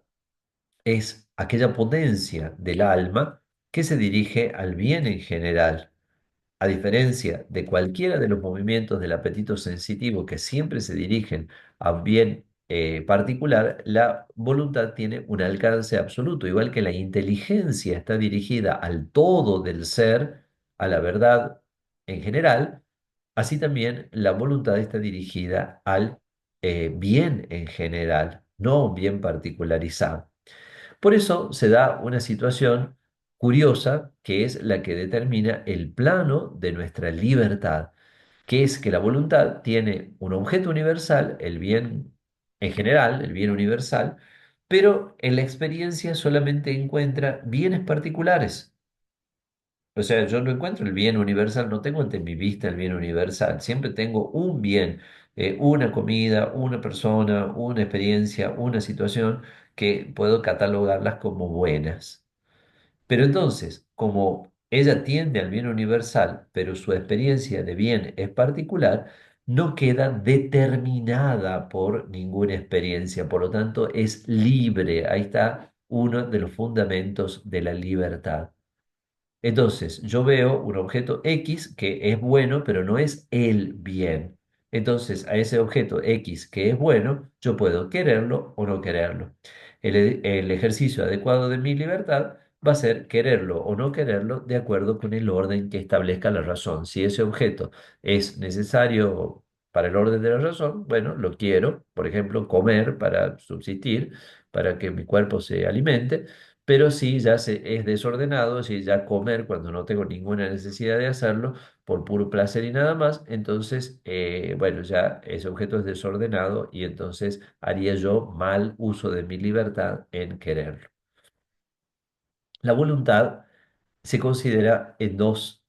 es aquella potencia del alma que se dirige al bien en general, a diferencia de cualquiera de los movimientos del apetito sensitivo que siempre se dirigen a un bien particular, la voluntad tiene un alcance absoluto, igual que la inteligencia está dirigida al todo del ser, a la verdad en general, así también la voluntad está dirigida al bien en general, no a un bien particularizado. Por eso se da una situación curiosa que es la que determina el plano de nuestra libertad, que es que la voluntad tiene un objeto universal, el bien en general, el bien universal, pero en la experiencia solamente encuentra bienes particulares. O sea, yo no encuentro el bien universal, no tengo ante mi vista el bien universal, siempre tengo un bien, una comida, una persona, una experiencia, una situación que puedo catalogarlas como buenas. Pero entonces, como ella tiende al bien universal, pero su experiencia de bien es particular, no queda determinada por ninguna experiencia, por lo tanto es libre. Ahí está uno de los fundamentos de la libertad. Entonces, yo veo un objeto X que es bueno, pero no es el bien. Entonces, a ese objeto X que es bueno, yo puedo quererlo o no quererlo. El ejercicio adecuado de mi libertad va a ser quererlo o no quererlo de acuerdo con el orden que establezca la razón. Si ese objeto es necesario para el orden de la razón, bueno, lo quiero, por ejemplo, comer para subsistir, para que mi cuerpo se alimente. Pero si ya es desordenado, si ya comer cuando no tengo ninguna necesidad de hacerlo, por puro placer y nada más, entonces, bueno, ya ese objeto es desordenado y entonces haría yo mal uso de mi libertad en quererlo. La voluntad se considera en dos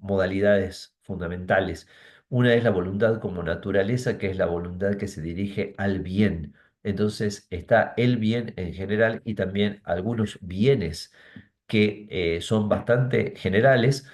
modalidades fundamentales. Una es la voluntad como naturaleza, que es la voluntad que se dirige al bien. Entonces está el bien en general y también algunos bienes que son bastante generales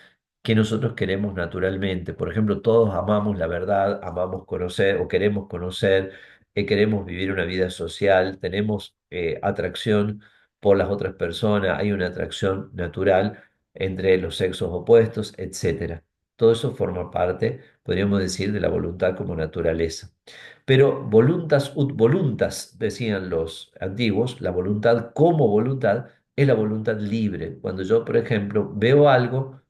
que nosotros queremos naturalmente. Por ejemplo, todos amamos la verdad, amamos conocer o queremos conocer, queremos vivir una vida social, tenemos atracción por las otras personas, hay una atracción natural entre los sexos opuestos, etcétera. Todo eso forma parte, podríamos decir, de la voluntad como naturaleza. Pero voluntas ut voluntas, decían los antiguos, la voluntad como voluntad es la voluntad libre. Cuando yo, por ejemplo, veo algo,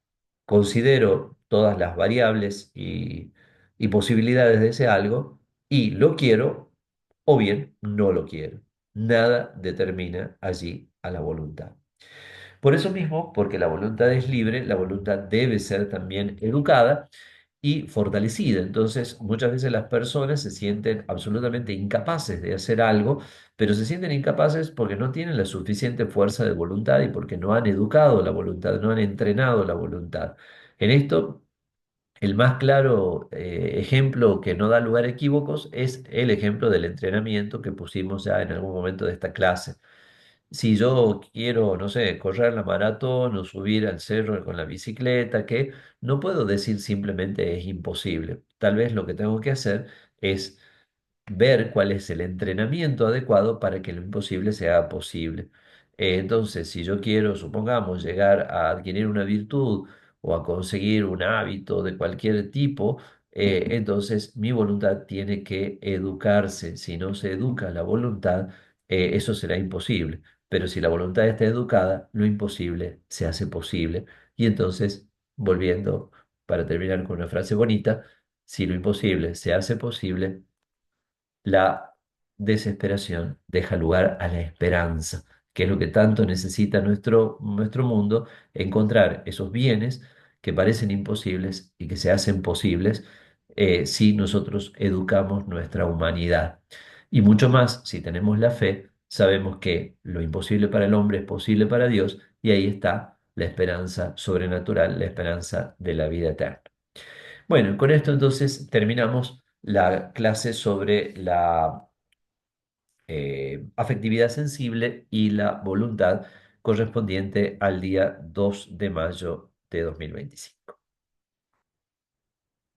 considero todas las variables y posibilidades de ese algo y lo quiero o bien no lo quiero. Nada determina allí a la voluntad. Por eso mismo, porque la voluntad es libre, la voluntad debe ser también educada y fortalecida. Entonces, muchas veces las personas se sienten absolutamente incapaces de hacer algo, pero se sienten incapaces porque no tienen la suficiente fuerza de voluntad y porque no han educado la voluntad, no han entrenado la voluntad. En esto, el más claro ejemplo que no da lugar a equívocos es el ejemplo del entrenamiento que pusimos ya en algún momento de esta clase. Si yo quiero, no sé, correr la maratón o subir al cerro con la bicicleta, que no puedo decir simplemente es imposible. Tal vez lo que tengo que hacer es ver cuál es el entrenamiento adecuado para que lo imposible sea posible. Entonces, si yo quiero, supongamos, llegar a adquirir una virtud o a conseguir un hábito de cualquier tipo, entonces mi voluntad tiene que educarse. Si no se educa la voluntad, eso será imposible. Pero si la voluntad está educada, lo imposible se hace posible. Y entonces, volviendo para terminar con una frase bonita, si lo imposible se hace posible, la desesperación deja lugar a la esperanza, que es lo que tanto necesita nuestro mundo, encontrar esos bienes que parecen imposibles y que se hacen posibles si nosotros educamos nuestra humanidad. Y mucho más, si tenemos la fe, sabemos que lo imposible para el hombre es posible para Dios y ahí está la esperanza sobrenatural, la esperanza de la vida eterna. Bueno, con esto entonces terminamos la clase sobre la afectividad sensible y la voluntad correspondiente al día 2 de mayo de 2025.